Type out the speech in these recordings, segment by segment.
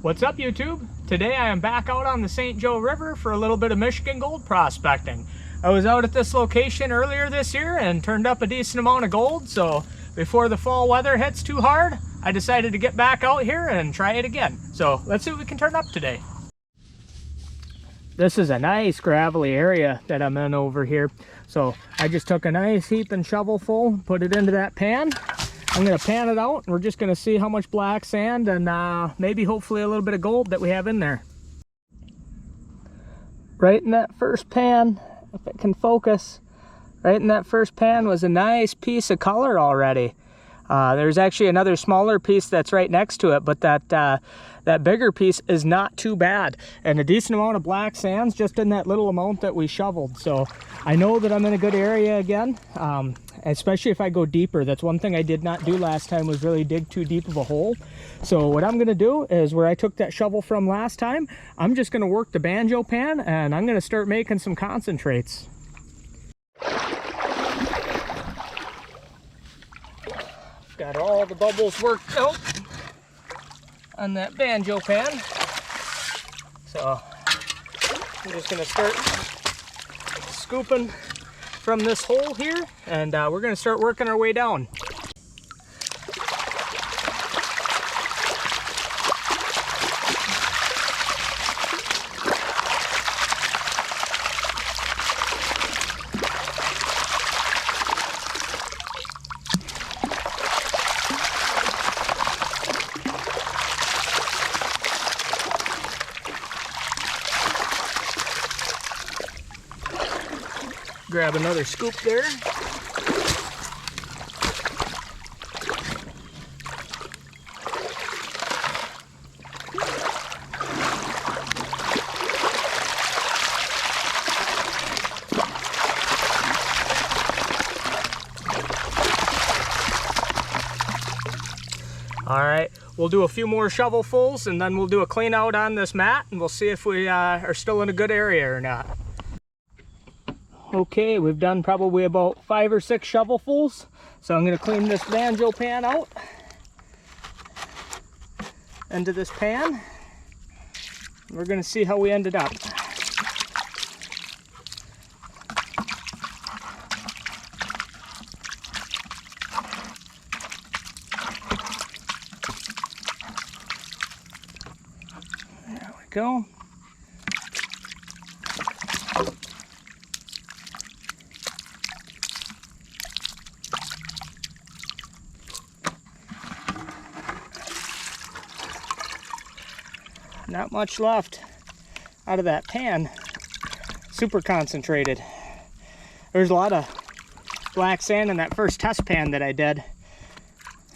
What's up, YouTube? Today I am back out on the St. Joe River for a little bit of Michigan gold prospecting. I was out at this location earlier this year and turned up a decent amount of gold, so before the fall weather hits too hard, I decided to get back out here and try it again. So let's see what we can turn up today. This is a nice gravelly area that I'm in over here. So I just took a nice heaping shovel full, put it into that pan. I'm going to pan it out, and we're just going to see how much black sand and maybe hopefully a little bit of gold that we have in there. Right in that first pan, if it can focus, right in that first pan was a nice piece of color already. There's actually another smaller piece that's right next to it, but that bigger piece is not too bad. And a decent amount of black sands just in that little amount that we shoveled. So I know that I'm in a good area again, especially if I go deeper. That's one thing I did not do last time, was really dig too deep of a hole. So what I'm gonna do is, where I took that shovel from last time, I'm just gonna work the banjo pan and I'm gonna start making some concentrates. Got all the bubbles worked out on that banjo pan. So I'm just gonna start scooping from this hole here, and we're gonna start working our way down. Grab another scoop there. All right, we'll do a few more shovelfuls and then we'll do a clean out on this mat, and we'll see if we are still in a good area or not. Okay, we've done probably about 5 or 6 shovelfuls, so I'm going to clean this banjo pan out into this pan. We're going to see how we ended up. There we go. Not much left out of that pan. Super concentrated. There's a lot of black sand in that first test pan that I did.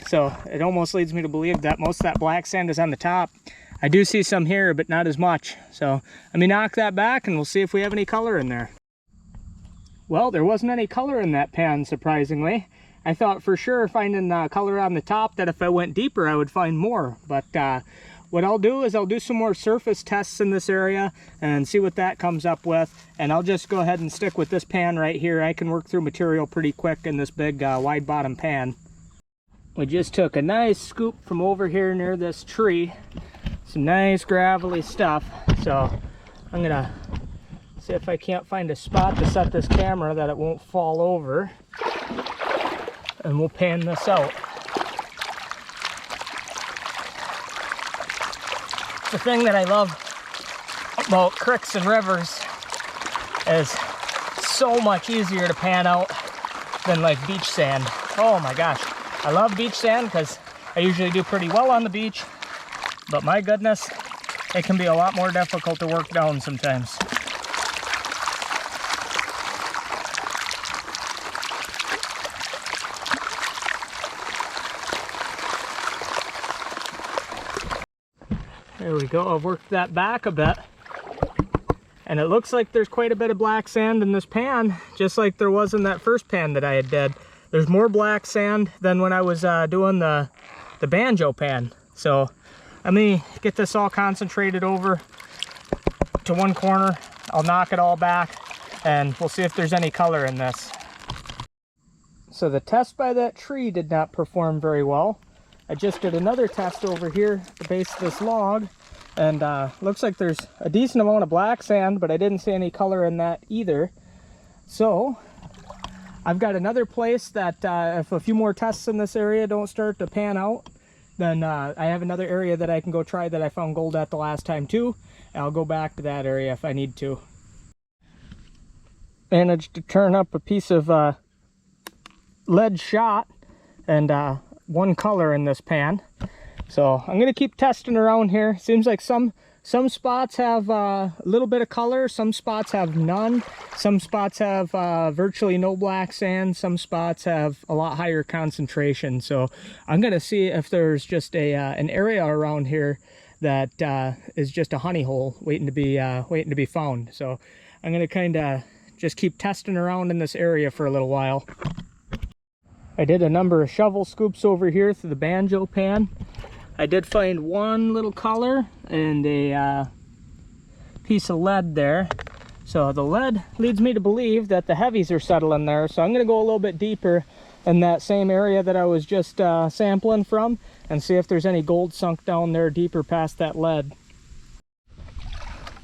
So it almost leads me to believe that most of that black sand is on the top. I do see some here, but not as much. So let me knock that back and we'll see if we have any color in there. Well, there wasn't any color in that pan, surprisingly. I thought for sure finding color on the top, that if I went deeper I would find more. But what I'll do is I'll do some more surface tests in this area and see what that comes up with. And I'll just go ahead and stick with this pan right here. I can work through material pretty quick in this big wide bottom pan. We just took a nice scoop from over here near this tree. Some nice gravelly stuff. So I'm gonna see if I can't find a spot to set this camera that it won't fall over. And we'll pan this out. The thing that I love about creeks and rivers is so much easier to pan out than like beach sand. Oh my gosh, I love beach sand because I usually do pretty well on the beach, but my goodness, it can be a lot more difficult to work down sometimes. There we go, I've worked that back a bit. And it looks like there's quite a bit of black sand in this pan, just like there was in that first pan that I had did. There's more black sand than when I was doing the banjo pan. So let me get this all concentrated over to one corner. I'll knock it all back and we'll see if there's any color in this. So the test by that tree did not perform very well. I just did another test over here at the base of this log, And looks like there's a decent amount of black sand, but I didn't see any color in that either. So I've got another place that if a few more tests in this area don't start to pan out, then I have another area that I can go try that I found gold at the last time too. And I'll go back to that area if I need to. Managed to turn up a piece of lead shot and one color in this pan. So I'm gonna keep testing around here. Seems like some spots have a little bit of color, some spots have none, some spots have virtually no black sand, some spots have a lot higher concentration. So I'm gonna see if there's just an area around here that is just a honey hole waiting to be found. So I'm gonna kind of just keep testing around in this area for a little while. I did a number of shovel scoops over here through the banjo pan. I did find one little color and a piece of lead there. So the lead leads me to believe that the heavies are settling there. So I'm going to go a little bit deeper in that same area that I was just sampling from and see if there's any gold sunk down there deeper past that lead.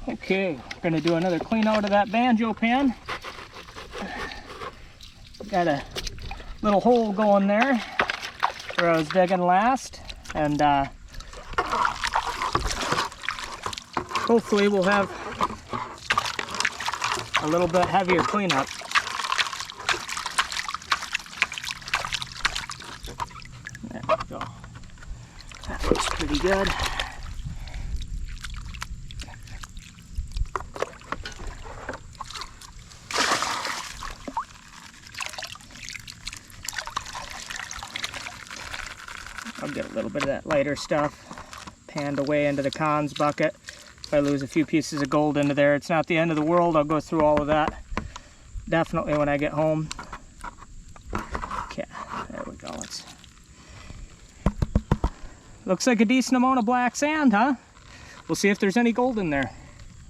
Okay, going to do another clean out of that banjo pan. Got a little hole going there where I was digging last. And hopefully we'll have a little bit heavier cleanup. There we go. That looks pretty good. I'll get a little bit of that lighter stuff panned away into the cons bucket. If I lose a few pieces of gold into there, it's not the end of the world. I'll go through all of that definitely when I get home. Okay, there we go. Looks like a decent amount of black sand, huh? We'll see if there's any gold in there.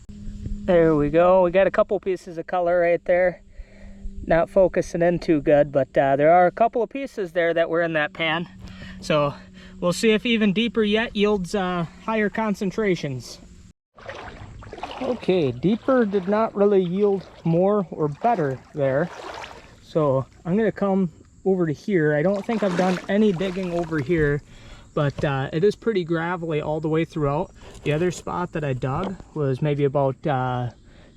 There we go. We got a couple pieces of color right there. Not focusing in too good, but there are a couple of pieces there that were in that pan. So we'll see if even deeper yet yields higher concentrations. Okay, deeper did not really yield more or better there. So I'm gonna come over to here. I don't think I've done any digging over here, but it is pretty gravelly all the way throughout. The other spot that I dug was maybe about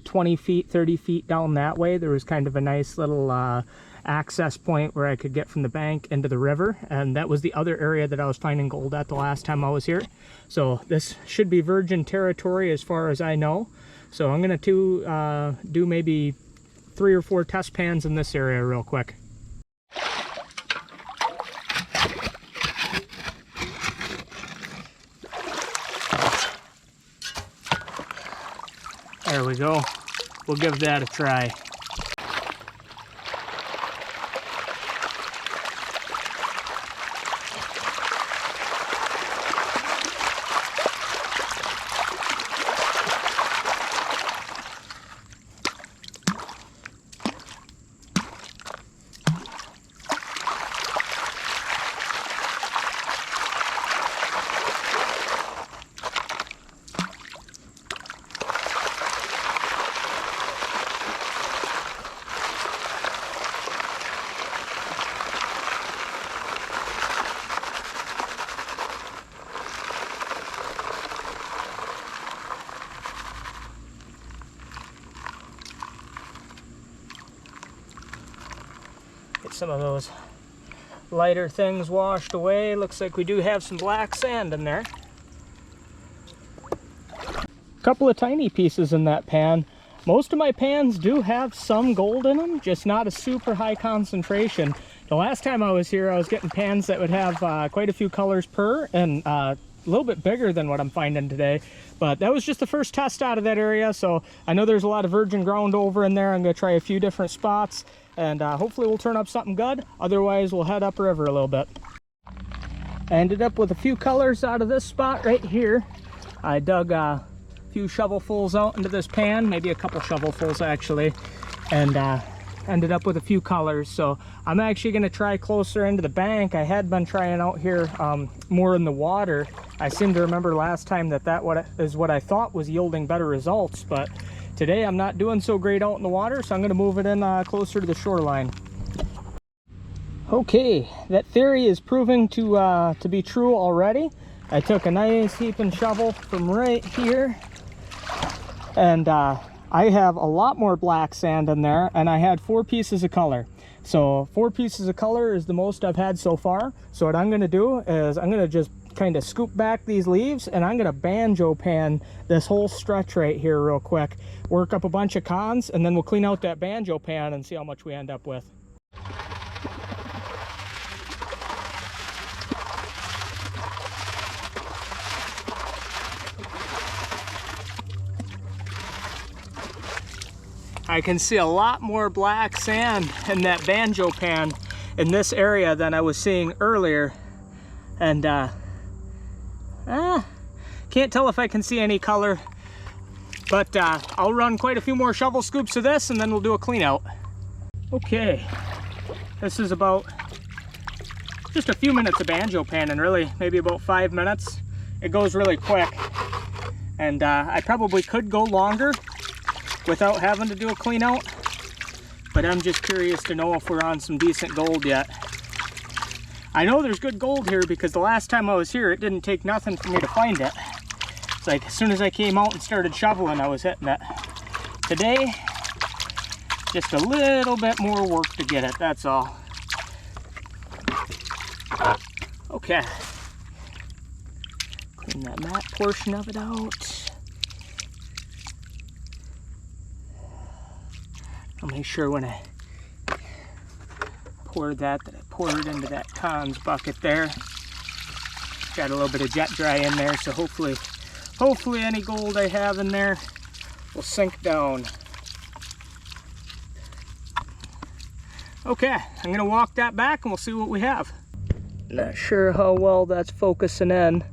20 feet, 30 feet down that way. There was kind of a nice little access point where I could get from the bank into the river, and that was the other area that I was finding gold at the last time I was here. So this should be virgin territory as far as I know. So I'm gonna do maybe 3 or 4 test pans in this area real quick. There we go. We'll give that a try. Get some of those lighter things washed away. Looks like we do have some black sand in there. A couple of tiny pieces in that pan. Most of my pans do have some gold in them, just not a super high concentration. The last time I was here, I was getting pans that would have quite a few colors per, and a little bit bigger than what I'm finding today. But that was just the first test out of that area, so I know there's a lot of virgin ground over in there. I'm going to try a few different spots, and hopefully we'll turn up something good. Otherwise, we'll head upriver a little bit. I ended up with a few colors out of this spot right here. I dug a few shovelfuls out into this pan, maybe a couple shovelfuls actually, and ended up with a few colors. So I'm actually going to try closer into the bank. I had been trying out here more in the water. I seem to remember last time that what I thought was yielding better results, but today I'm not doing so great out in the water, so I'm going to move it in closer to the shoreline. Okay, that theory is proving to be true already. I took a nice heaping shovel from right here, and I have a lot more black sand in there, and I had 4 pieces of color. So 4 pieces of color is the most I've had so far. So what I'm going to do is I'm going to just kind of scoop back these leaves, and I'm going to banjo pan this whole stretch right here real quick, work up a bunch of cons, and then we'll clean out that banjo pan and see how much we end up with. I can see a lot more black sand in that banjo pan in this area than I was seeing earlier. And can't tell if I can see any color, but I'll run quite a few more shovel scoops of this and then we'll do a clean out. Okay, this is about just a few minutes of banjo panning, really, maybe about 5 minutes. It goes really quick, and I probably could go longer without having to do a clean out, but I'm just curious to know if we're on some decent gold yet. I know there's good gold here because the last time I was here it didn't take nothing for me to find it. It's like as soon as I came out and started shoveling I was hitting it. Today, just a little bit more work to get it, that's all. Okay, clean that matte portion of it out. I'll make sure when I pour that I pour it into that cons bucket there. Got a little bit of jet dry in there, so hopefully any gold I have in there will sink down. Okay, I'm gonna walk that back and we'll see what we have. Not sure how well that's focusing in,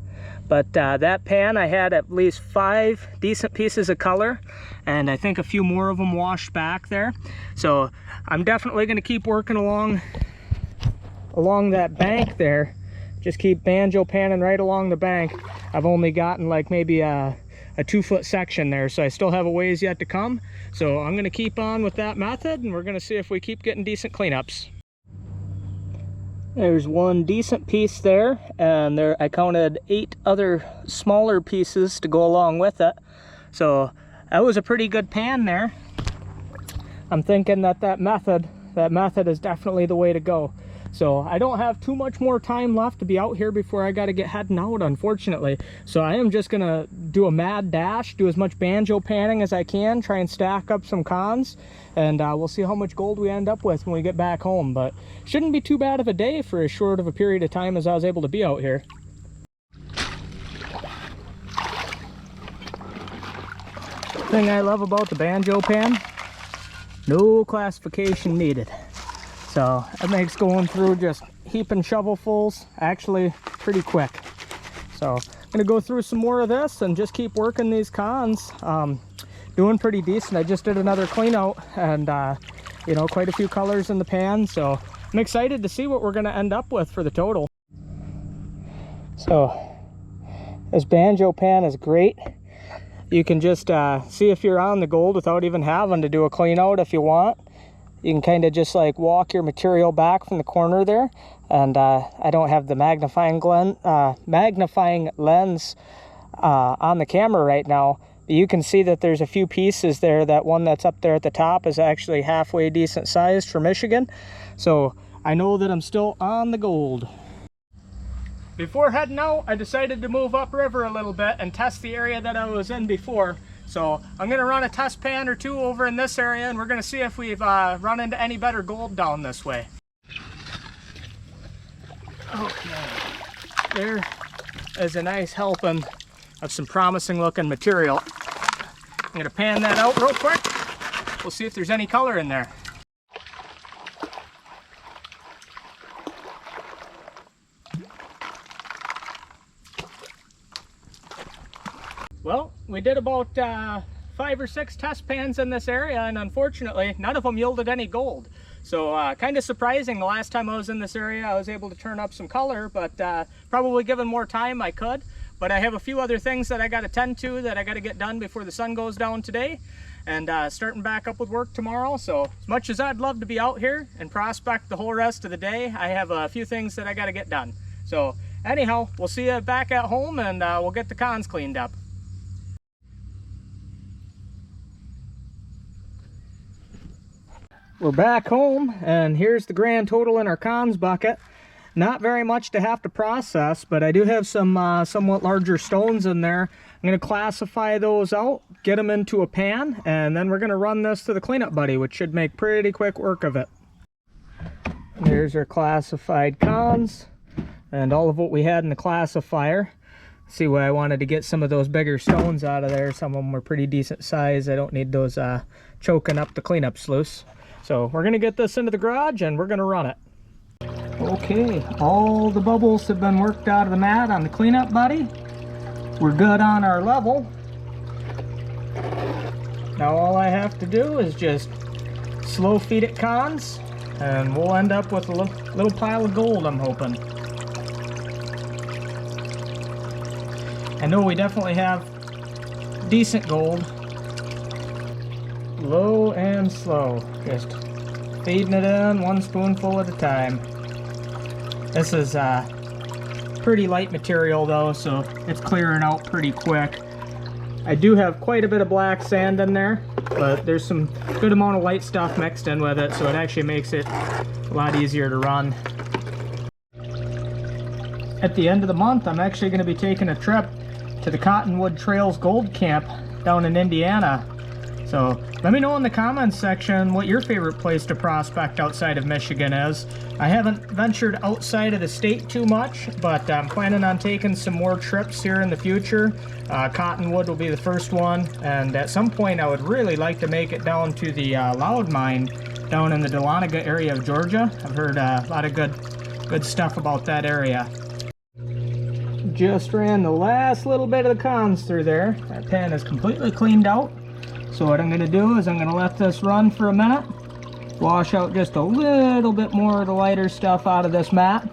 but that pan I had at least 5 decent pieces of color, and I think a few more of them washed back there. So I'm definitely going to keep working along that bank there. Just keep banjo panning right along the bank. I've only gotten like maybe a 2-foot section there, so I still have a ways yet to come. So I'm going to keep on with that method, and we're going to see if we keep getting decent cleanups. There's one decent piece there, and there I counted 8 other smaller pieces to go along with it. So that was a pretty good pan there. I'm thinking that method is definitely the way to go. So I don't have too much more time left to be out here before I got to get heading out, unfortunately. So I am just gonna do a mad dash, do as much banjo panning as I can, try and stack up some cons, and we'll see how much gold we end up with when we get back home. But shouldn't be too bad of a day for as short of a period of time as I was able to be out here. The thing I love about the banjo pan, no classification needed. So it makes going through just heaping shovelfuls actually pretty quick. So I'm gonna go through some more of this and just keep working these cons. Doing pretty decent. I just did another clean out, and you know, quite a few colors in the pan. So I'm excited to see what we're gonna end up with for the total. So this banjo pan is great. You can just see if you're on the gold without even having to do a clean out if you want. You can kind of just like walk your material back from the corner there. And I don't have the magnifying lens on the camera right now. But you can see that there's a few pieces there. That one that's up there at the top is actually halfway decent sized for Michigan. So I know that I'm still on the gold. Before heading out, I decided to move upriver a little bit and test the area that I was in before. So I'm going to run a test pan or 2 over in this area, and we're going to see if we've run into any better gold down this way. Okay, there is a nice helping of some promising looking material. I'm going to pan that out real quick. We'll see if there's any color in there. Well, we did about 5 or 6 test pans in this area, and unfortunately none of them yielded any gold. So kind of surprising. The last time I was in this area I was able to turn up some color, but probably given more time I could. But I have a few other things that I got to tend to that I got to get done before the sun goes down today, and starting back up with work tomorrow. So as much as I'd love to be out here and prospect the whole rest of the day, I have a few things that I got to get done. So anyhow, we'll see you back at home, and we'll get the cons cleaned up. We're back home, and here's the grand total in our cons bucket. Not very much to have to process, but I do have some somewhat larger stones in there. I'm going to classify those out, get them into a pan, and then we're going to run this to the cleanup buddy, which should make pretty quick work of it. There's our classified cons and all of what we had in the classifier. See why I wanted to get some of those bigger stones out of there. Some of them were pretty decent size. I don't need those choking up the cleanup sluice. So we're going to get this into the garage and we're going to run it. Okay, all the bubbles have been worked out of the mat on the cleanup buddy. We're good on our level. Now all I have to do is just slow feed it cons, and we'll end up with a little pile of gold, I'm hoping. I know we definitely have decent gold. Low and slow, just feeding it in 1 spoonful at a time. This is pretty light material though, so it's clearing out pretty quick. I do have quite a bit of black sand in there, but there's some good amount of white stuff mixed in with it, so it actually makes it a lot easier to run. At the end of the month, I'm actually going to be taking a trip to the Cottonwood Trails Gold Camp down in Indiana. So let me know in the comments section what your favorite place to prospect outside of Michigan is. I haven't ventured outside of the state too much, but I'm planning on taking some more trips here in the future. Cottonwood will be the first one, and at some point I would really like to make it down to the Loud Mine down in the Dahlonega area of Georgia. I've heard a lot of good stuff about that area. Just ran the last little bit of the cons through there. That pan is completely cleaned out. So what I'm going to do is I'm going to let this run for a minute, wash out just a little bit more of the lighter stuff out of this mat,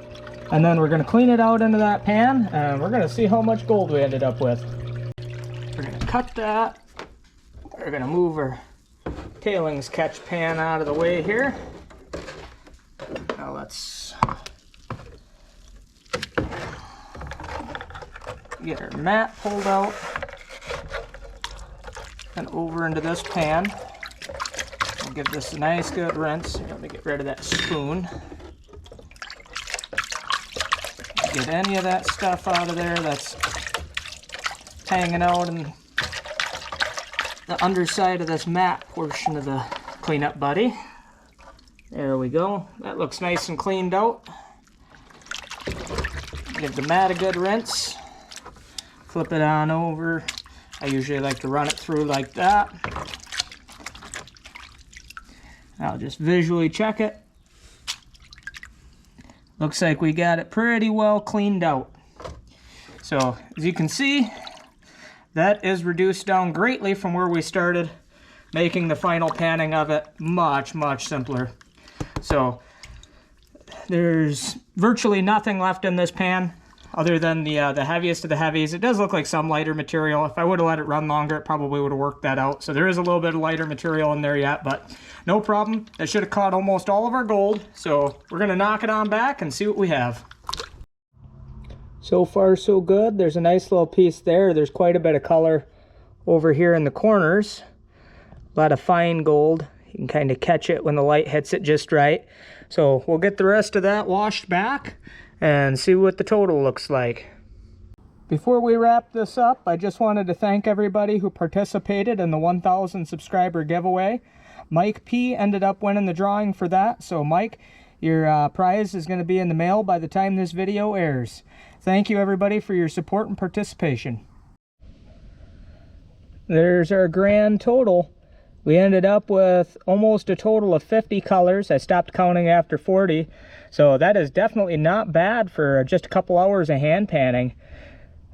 and then we're going to clean it out into that pan, and we're going to see how much gold we ended up with. We're going to cut that. We're going to move our tailings catch pan out of the way here. Now let's get our mat pulled out and over into this pan. I'll give this a nice good rinse. Let me get rid of that spoon. Get any of that stuff out of there that's hanging out in the underside of this mat portion of the cleanup buddy. There we go. That looks nice and cleaned out. Give the mat a good rinse. Flip it on over. I usually like to run it through like that. I'll just visually check it. Looks like we got it pretty well cleaned out. So as you can see, that is reduced down greatly from where we started, making the final panning of it much simpler. So there's virtually nothing left in this pan other than the heaviest of the heavies. It does look like some lighter material. If I would have let it run longer, it probably would have worked that out. So there is a little bit of lighter material in there yet, but no problem. That should have caught almost all of our gold. So we're going to knock it on back and see what we have. So far so good. There's a nice little piece there. There's quite a bit of color over here in the corners. A lot of fine gold. You can kind of catch it when the light hits it just right. So we'll get the rest of that washed back and see what the total looks like. Before we wrap this up, I just wanted to thank everybody who participated in the 1,000 subscriber giveaway. Mike P ended up winning the drawing for that, so Mike, your prize is going to be in the mail by the time this video airs. Thank you everybody for your support and participation. There's our grand total. We ended up with almost a total of 50 colors. I stopped counting after 40. So that is definitely not bad for just a couple hours of hand panning.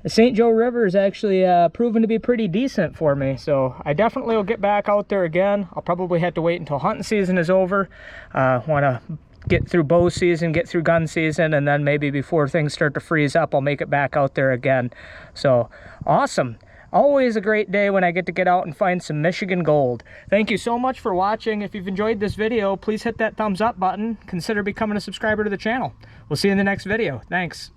the St. Joe River is actually proven to be pretty decent for me, so I definitely will get back out there again. I'll probably have to wait until hunting season is over. Want to get through bow season, get through gun season, and then maybe before things start to freeze up, I'll make it back out there again. So awesome. Always a great day when I get out and find some Michigan gold. Thank you so much for watching. If you've enjoyed this video, please hit that thumbs up button. Consider becoming a subscriber to the channel. We'll see you in the next video. Thanks.